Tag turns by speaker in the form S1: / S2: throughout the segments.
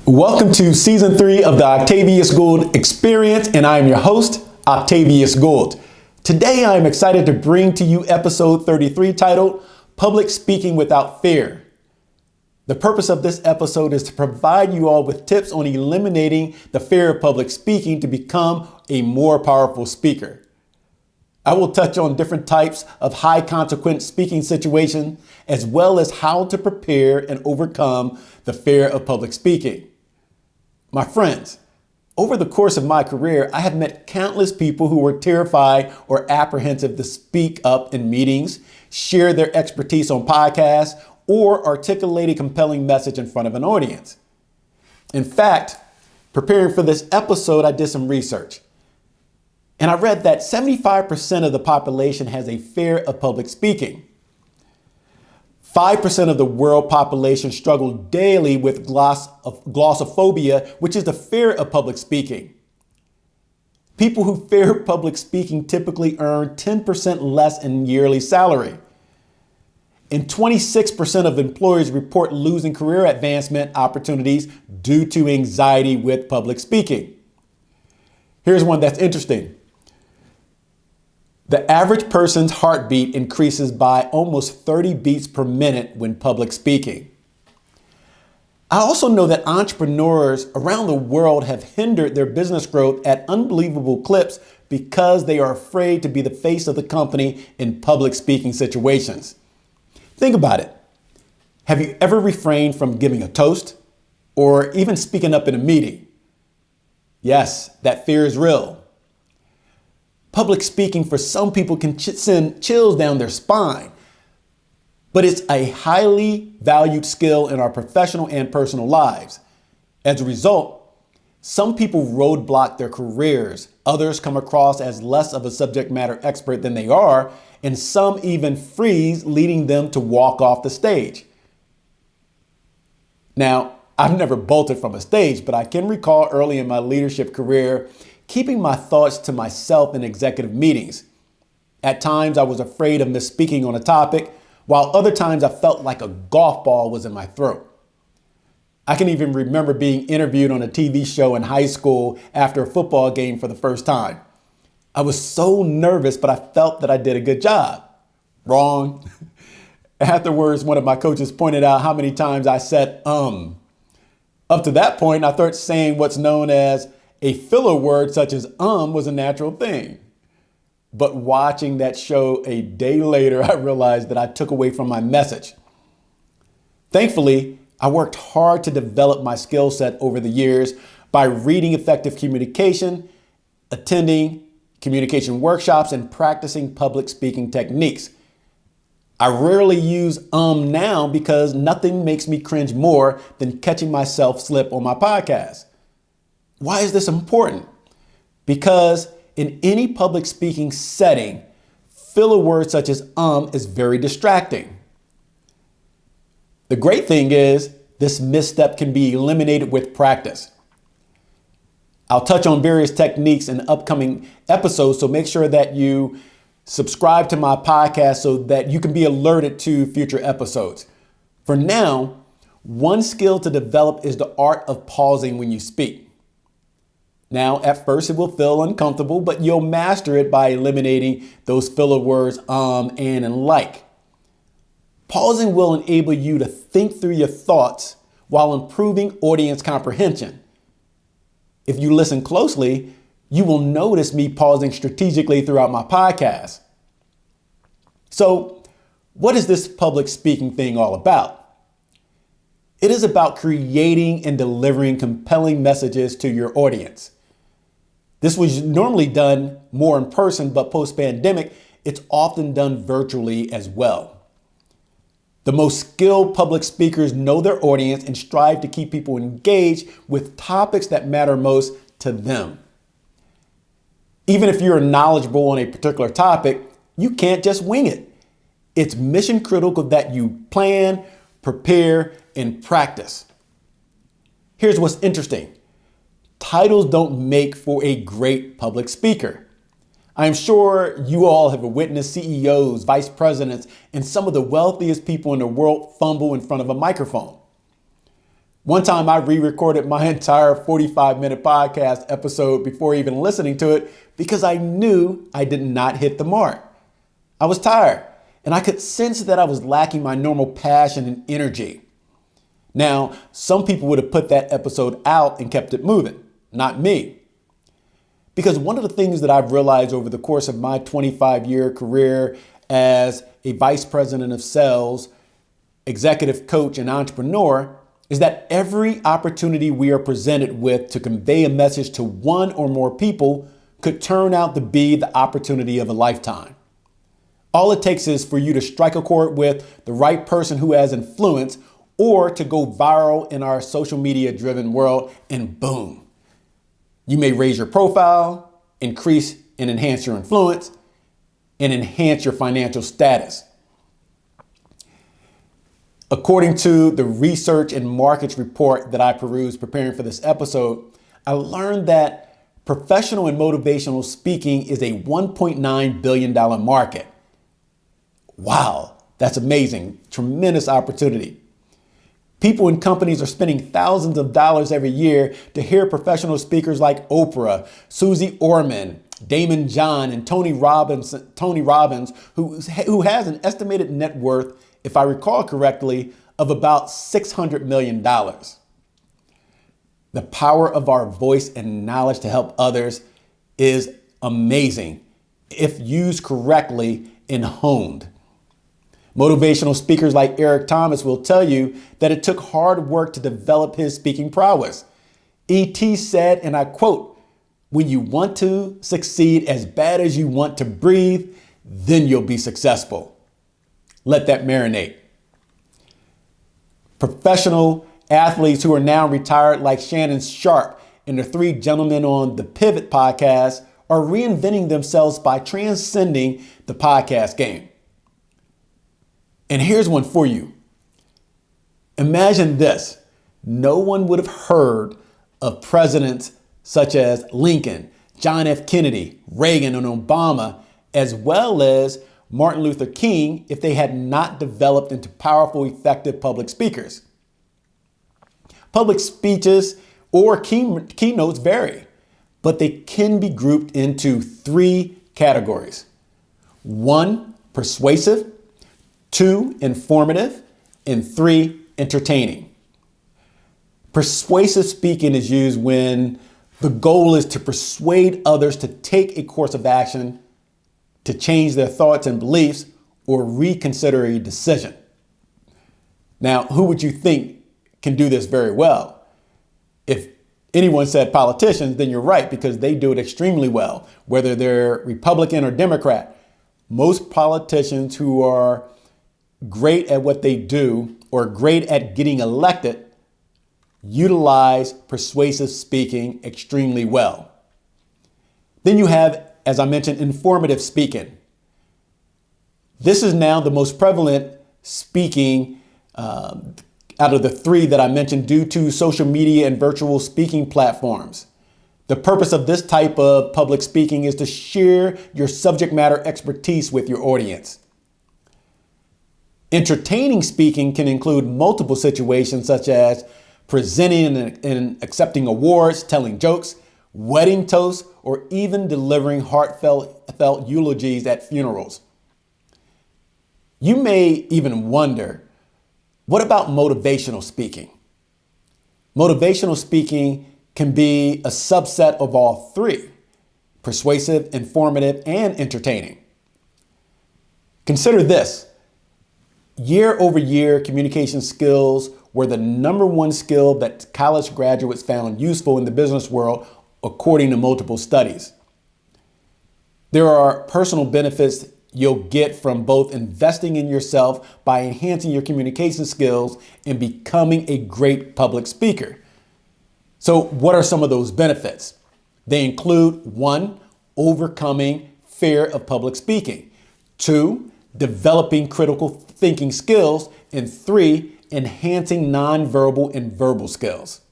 S1: Welcome to season 3 of the Octavius Gould Experience, and I am your host, Octavius Gould. Today I am excited to bring to you episode 33 titled Public Speaking Without Fear. The purpose of this episode is to provide you all with tips on eliminating the fear of public speaking to become a more powerful speaker. I will touch on different types of high consequence speaking situations, as well as how to prepare and overcome the fear of public speaking. My friends, over the course of my career, I have met countless people who were terrified or apprehensive to speak up in meetings, share their expertise on podcasts, or articulate a compelling message in front of an audience. In fact, preparing for this episode, I did some research. And I read that 75% of the population has a fear of public speaking. 5% of the world population struggle daily with glossophobia, which is the fear of public speaking. People who fear public speaking typically earn 10% less in yearly salary. And 26% of employers report losing career advancement opportunities due to anxiety with public speaking. Here's one that's interesting. The average person's heartbeat increases by almost 30 beats per minute when public speaking. I also know that entrepreneurs around the world have hindered their business growth at unbelievable clips because they are afraid to be the face of the company in public speaking situations. Think about it. Have you ever refrained from giving a toast or even speaking up in a meeting? Yes, that fear is real. Public speaking for some people can send chills down their spine, but it's a highly valued skill in our professional and personal lives. As a result, some people roadblock their careers, others come across as less of a subject matter expert than they are, and some even freeze, leading them to walk off the stage. Now, I've never bolted from a stage, but I can recall early in my leadership career keeping my thoughts to myself in executive meetings. At times, I was afraid of misspeaking on a topic, while other times I felt like a golf ball was in my throat. I can even remember being interviewed on a TV show in high school after a football game for the first time. I was so nervous, but I felt that I did a good job. Wrong. Afterwards, one of my coaches pointed out how many times I said, Up to that point, I thought saying what's known as a filler word such as was a natural thing. But watching that show a day later, I realized that I took away from my message. Thankfully, I worked hard to develop my skill set over the years by reading effective communication, attending communication workshops, and practicing public speaking techniques. I rarely use now because nothing makes me cringe more than catching myself slip on my podcast. Why is this important? Because in any public speaking setting, filler words such as is very distracting. The great thing is this misstep can be eliminated with practice. I'll touch on various techniques in upcoming episodes, so make sure that you subscribe to my podcast so that you can be alerted to future episodes. For now, one skill to develop is the art of pausing when you speak. Now, at first it will feel uncomfortable, but you'll master it by eliminating those filler words, and like. Pausing will enable you to think through your thoughts while improving audience comprehension. If you listen closely, you will notice me pausing strategically throughout my podcast. So, what is this public speaking thing all about? It is about creating and delivering compelling messages to your audience. This was normally done more in person, but post-pandemic, it's often done virtually as well. The most skilled public speakers know their audience and strive to keep people engaged with topics that matter most to them. Even if you're knowledgeable on a particular topic, you can't just wing it. It's mission critical that you plan, prepare, and practice. Here's what's interesting. Titles don't make for a great public speaker. I'm sure you all have witnessed CEOs, vice presidents, and some of the wealthiest people in the world fumble in front of a microphone. One time I re-recorded my entire 45-minute podcast episode before even listening to it because I knew I did not hit the mark. I was tired and I could sense that I was lacking my normal passion and energy. Now, some people would have put that episode out and kept it moving, not me. Because one of the things that I've realized over the course of my 25-year career as a vice president of sales, executive coach, and entrepreneur is that every opportunity we are presented with to convey a message to one or more people could turn out to be the opportunity of a lifetime. All it takes is for you to strike a chord with the right person who has influence or to go viral in our social media driven world, and boom. You may raise your profile, increase and enhance your influence, and enhance your financial status. According to the research and markets report that I perused preparing for this episode, I learned that professional and motivational speaking is a $1.9 billion market. Wow, that's amazing. Tremendous opportunity. People and companies are spending thousands of dollars every year to hear professional speakers like Oprah, Susie Orman, Damon John, and Tony Robbins, who has an estimated net worth, if I recall correctly, of about $600 million. The power of our voice and knowledge to help others is amazing if used correctly and honed. Motivational speakers like Eric Thomas will tell you that it took hard work to develop his speaking prowess. E.T. said, and I quote, "When you want to succeed as bad as you want to breathe, then you'll be successful." Let that marinate. Professional athletes who are now retired, like Shannon Sharp and the three gentlemen on the Pivot podcast, are reinventing themselves by transcending the podcast game. And here's one for you. Imagine this. No one would have heard of presidents such as Lincoln, John F. Kennedy, Reagan, and Obama, as well as Martin Luther King, if they had not developed into powerful, effective public speakers. Public speeches or keynotes vary, but they can be grouped into three categories. 1, persuasive. 2, informative, and 3, entertaining. Persuasive speaking is used when the goal is to persuade others to take a course of action, to change their thoughts and beliefs, or reconsider a decision. Now, who would you think can do this very well? If anyone said politicians, then you're right, because they do it extremely well, whether they're Republican or Democrat. Most politicians who are great at what they do or great at getting elected utilize persuasive speaking extremely well. Then you have, as I mentioned, informative speaking. This is now the most prevalent speaking out of the three that I mentioned due to social media and virtual speaking platforms. The purpose of this type of public speaking is to share your subject matter expertise with your audience. Entertaining speaking can include multiple situations such as presenting and accepting awards, telling jokes, wedding toasts, or even delivering heartfelt eulogies at funerals. You may even wonder, what about motivational speaking? Motivational speaking can be a subset of all three: persuasive, informative, and entertaining. Consider this. Year over year, communication skills were the number one skill that college graduates found useful in the business world, according to multiple studies. There are personal benefits you'll get from both investing in yourself by enhancing your communication skills and becoming a great public speaker. So what are some of those benefits? They include 1, overcoming fear of public speaking. 2, developing critical thinking skills. And 3, enhancing nonverbal and verbal skills.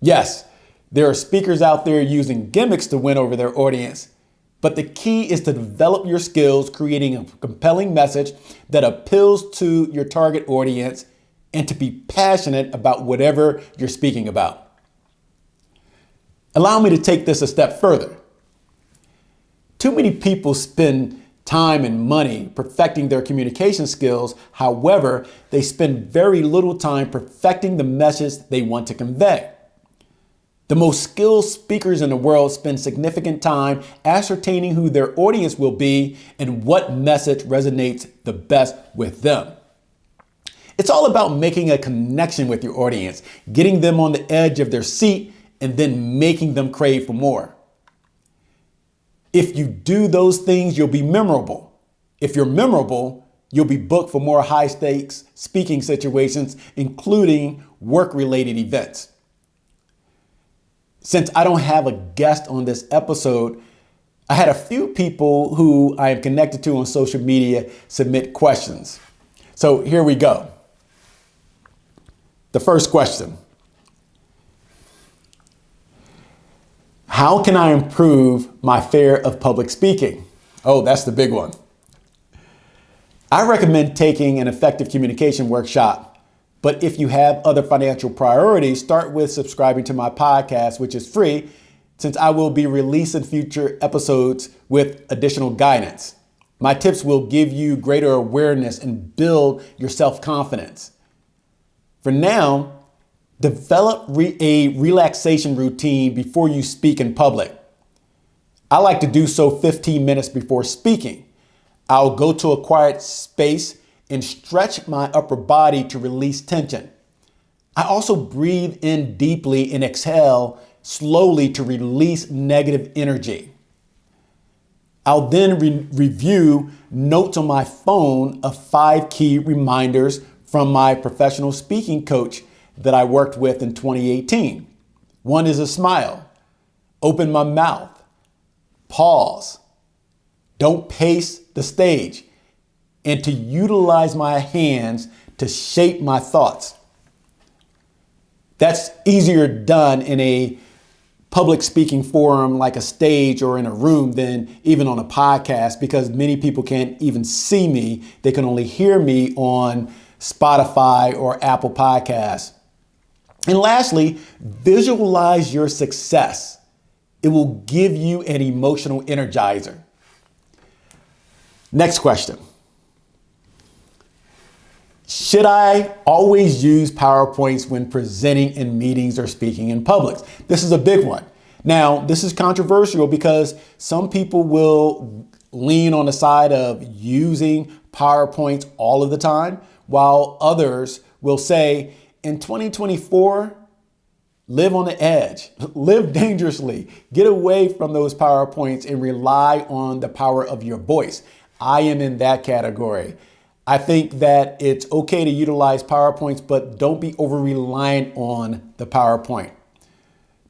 S1: Yes, there are speakers out there using gimmicks to win over their audience, but the key is to develop your skills, creating a compelling message that appeals to your target audience and to be passionate about whatever you're speaking about. Allow me to take this a step further. Too many people spend time and money perfecting their communication skills. However, they spend very little time perfecting the message they want to convey. The most skilled speakers in the world spend significant time ascertaining who their audience will be and what message resonates the best with them. It's all about making a connection with your audience, getting them on the edge of their seat, and then making them crave for more. If you do those things, you'll be memorable. If you're memorable, you'll be booked for more high-stakes speaking situations, including work-related events. Since I don't have a guest on this episode, I had a few people who I am connected to on social media submit questions. So here we go. The first question: how can I improve my fear of public speaking? Oh, that's the big one. I recommend taking an effective communication workshop. But if you have other financial priorities, start with subscribing to my podcast, which is free, since I will be releasing future episodes with additional guidance. My tips will give you greater awareness and build your self-confidence. For now, develop a relaxation routine before you speak in public. I like to do so 15 minutes before speaking. I'll go to a quiet space and stretch my upper body to release tension. I also breathe in deeply and exhale slowly to release negative energy. I'll then review notes on my phone of 5 key reminders from my professional speaking coach that I worked with in 2018. One is a smile, open my mouth, pause, don't pace the stage, and to utilize my hands to shape my thoughts. That's easier done in a public speaking forum like a stage or in a room than even on a podcast, because many people can't even see me. They can only hear me on Spotify or Apple Podcasts. And lastly, visualize your success. It will give you an emotional energizer. Next question. Should I always use PowerPoints when presenting in meetings or speaking in public? This is a big one. Now, this is controversial because some people will lean on the side of using PowerPoints all of the time, while others will say, in 2024, live on the edge, live dangerously, get away from those PowerPoints and rely on the power of your voice. I am in that category. I think that it's okay to utilize PowerPoints, but don't be over reliant on the PowerPoint.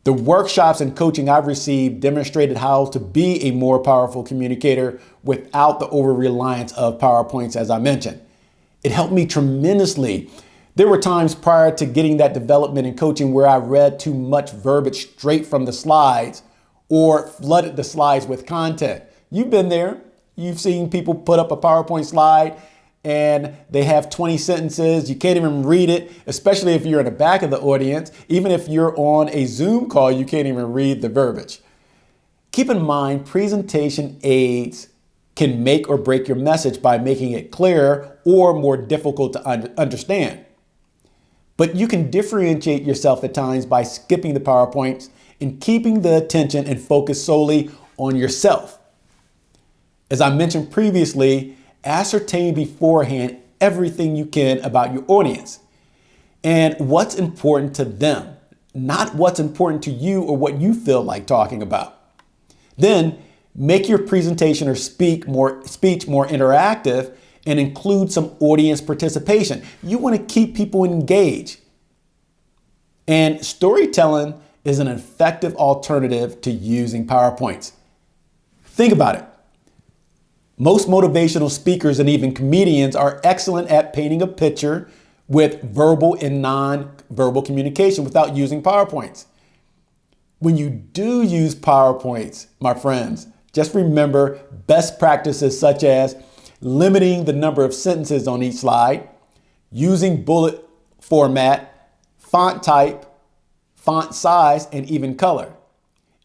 S1: The workshops and coaching I've received demonstrated how to be a more powerful communicator without the over reliance of PowerPoints, as I mentioned. It helped me tremendously. There were times prior to getting that development and coaching where I read too much verbiage straight from the slides or flooded the slides with content. You've been there. You've seen people put up a PowerPoint slide and they have 20 sentences. You can't even read it, especially if you're in the back of the audience. Even if you're on a Zoom call, you can't even read the verbiage. Keep in mind, presentation aids can make or break your message by making it clearer or more difficult to understand. But you can differentiate yourself at times by skipping the PowerPoints and keeping the attention and focus solely on yourself. As I mentioned previously, ascertain beforehand everything you can about your audience and what's important to them, not what's important to you or what you feel like talking about. Then make your presentation or speech more interactive and include some audience participation. You want to keep people engaged. And storytelling is an effective alternative to using PowerPoints. Think about it. Most motivational speakers and even comedians are excellent at painting a picture with verbal and non-verbal communication without using PowerPoints. When you do use PowerPoints, my friends, just remember best practices such as limiting the number of sentences on each slide, using bullet format, font type, font size, and even color.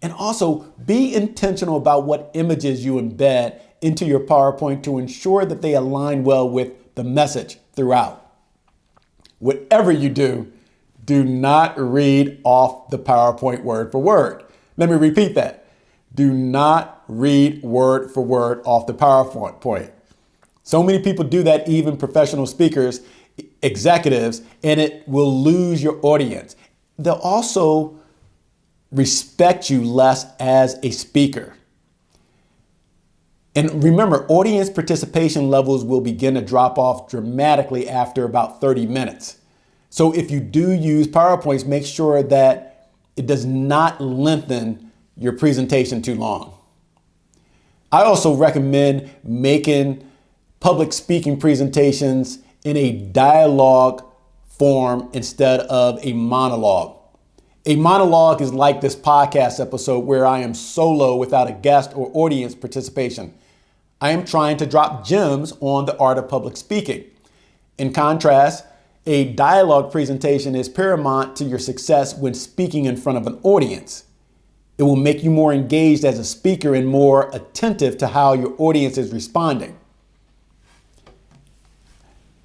S1: And also be intentional about what images you embed into your PowerPoint to ensure that they align well with the message throughout. Whatever you do, do not read off the PowerPoint word for word. Let me repeat that. Do not read word for word off the PowerPoint. So many people do that, even professional speakers, executives, and it will lose your audience. They'll also respect you less as a speaker. And remember, audience participation levels will begin to drop off dramatically after about 30 minutes. So if you do use PowerPoints, make sure that it does not lengthen your presentation too long. I also recommend making public speaking presentations in a dialogue form instead of a monologue. A monologue is like this podcast episode where I am solo without a guest or audience participation. I am trying to drop gems on the art of public speaking. In contrast, a dialogue presentation is paramount to your success when speaking in front of an audience. It will make you more engaged as a speaker and more attentive to how your audience is responding.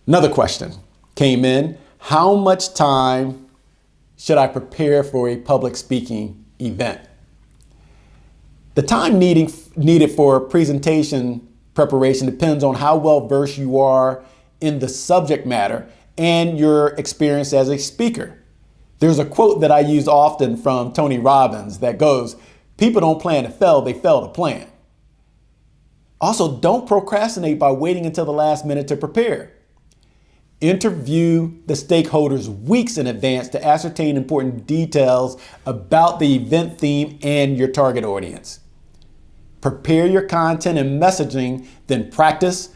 S1: Another question came in. How much time should I prepare for a public speaking event? The time needed for presentation preparation depends on how well versed you are in the subject matter and your experience as a speaker. There's a quote that I use often from Tony Robbins that goes, "People don't plan to fail, they fail to plan." Also, don't procrastinate by waiting until the last minute to prepare. Interview the stakeholders weeks in advance to ascertain important details about the event theme and your target audience. Prepare your content and messaging, then practice,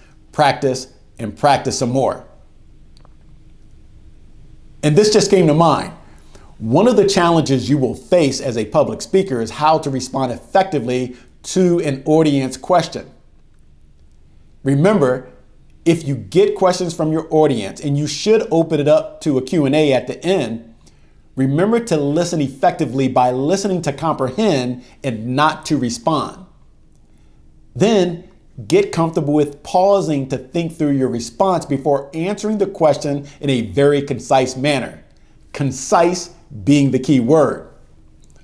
S1: and practice some more. And this just came to mind. One of the challenges you will face as a public speaker is how to respond effectively to an audience question. Remember, if you get questions from your audience, and you should open it up to a Q&A at the end, remember to listen effectively by listening to comprehend and not to respond. Then get comfortable with pausing to think through your response before answering the question in a very concise manner. Concise being the key word.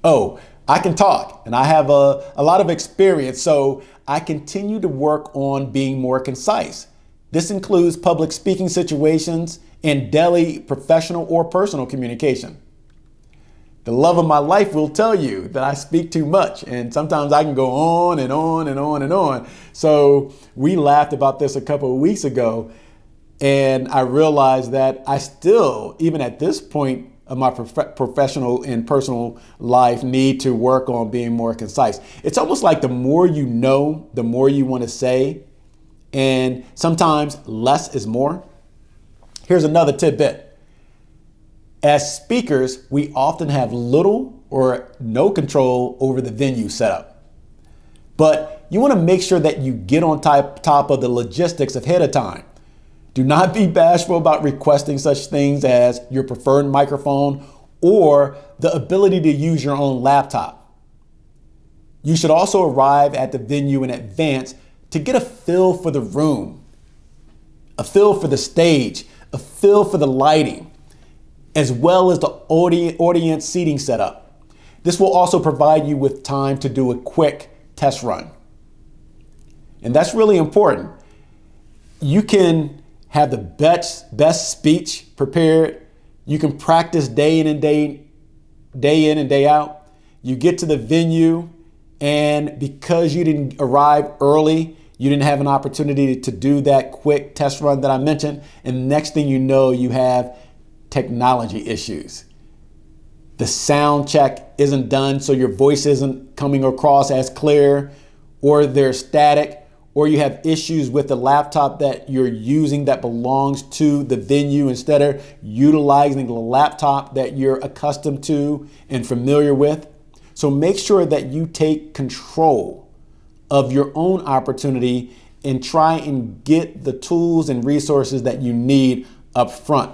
S1: Oh, I can talk and I have a lot of experience, so I continue to work on being more concise. This includes public speaking situations and daily professional or personal communication. The love of my life will tell you that I speak too much, and sometimes I can go on and on and on and on. So we laughed about this a couple of weeks ago, and I realized that I still, even at this point of my professional and personal life, need to work on being more concise. It's almost like the more you know, the more you want to say. And sometimes less is more. Here's another tidbit. As speakers, we often have little or no control over the venue setup. But you want to make sure that you get on top of the logistics ahead of time. Do not be bashful about requesting such things as your preferred microphone or the ability to use your own laptop. You should also arrive at the venue in advance to get a feel for the room, a feel for the stage, a feel for the lighting, as well as the audience seating setup. This will also provide you with time to do a quick test run. And that's really important. You can have the best speech prepared. You can practice day in and day out. You get to the venue, and because you didn't arrive early, you didn't have an opportunity to do that quick test run that I mentioned. And next thing you know, you have technology issues. The sound check isn't done, so your voice isn't coming across as clear, or there's static, or you have issues with the laptop that you're using that belongs to the venue instead of utilizing the laptop that you're accustomed to and familiar with. So make sure that you take control of your own opportunity and try and get the tools and resources that you need up front.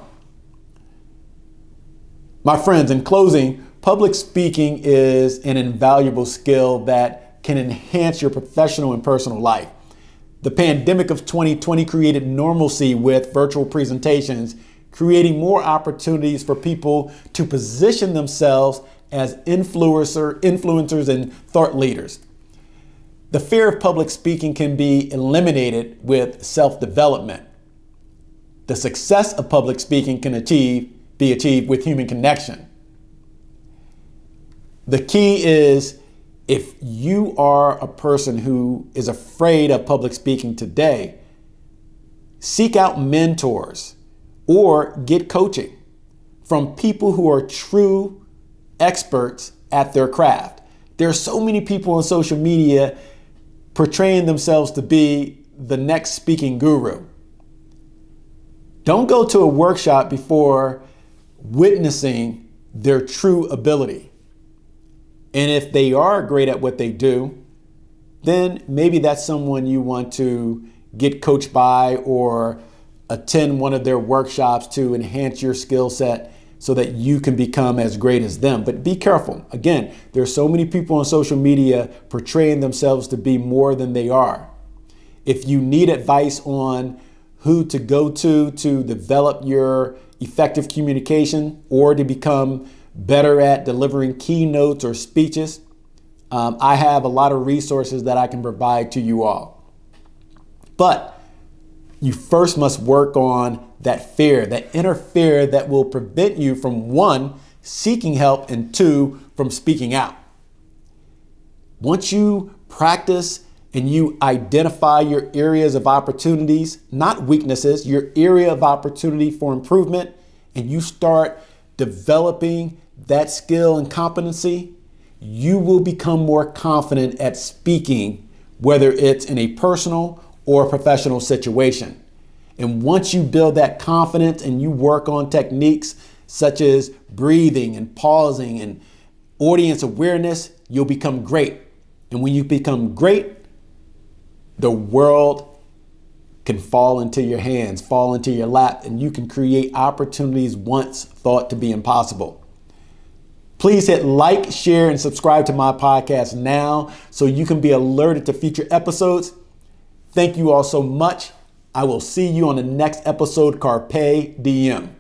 S1: My friends, in closing, public speaking is an invaluable skill that can enhance your professional and personal life. The pandemic of 2020 created normalcy with virtual presentations, creating more opportunities for people to position themselves as influencers and thought leaders. The fear of public speaking can be eliminated with self-development. The success of public speaking can be achieved with human connection. The key is, if you are a person who is afraid of public speaking today, seek out mentors or get coaching from people who are true experts at their craft. There are so many people on social media portraying themselves to be the next speaking guru. Don't go to a workshop before witnessing their true ability. And if they are great at what they do, then maybe that's someone you want to get coached by or attend one of their workshops to enhance your skill set so that you can become as great as them. But be careful. Again, there's so many people on social media portraying themselves to be more than they are. If you need advice on who to go to develop your effective communication or to become better at delivering keynotes or speeches, I have a lot of resources that I can provide to you all. But you first must work on that fear, that inner fear that will prevent you from, one, seeking help, and two, from speaking out. Once you practice and you identify your areas of opportunities, not weaknesses, your area of opportunity for improvement, and you start developing that skill and competency, you will become more confident at speaking, whether it's in a personal or professional situation. And once you build that confidence and you work on techniques such as breathing and pausing and audience awareness, you'll become great. And when you become great, the world can fall into your hands, fall into your lap, and you can create opportunities once thought to be impossible. Please hit like, share, and subscribe to my podcast now so you can be alerted to future episodes. Thank you all so much. I will see you on the next episode. Carpe Diem.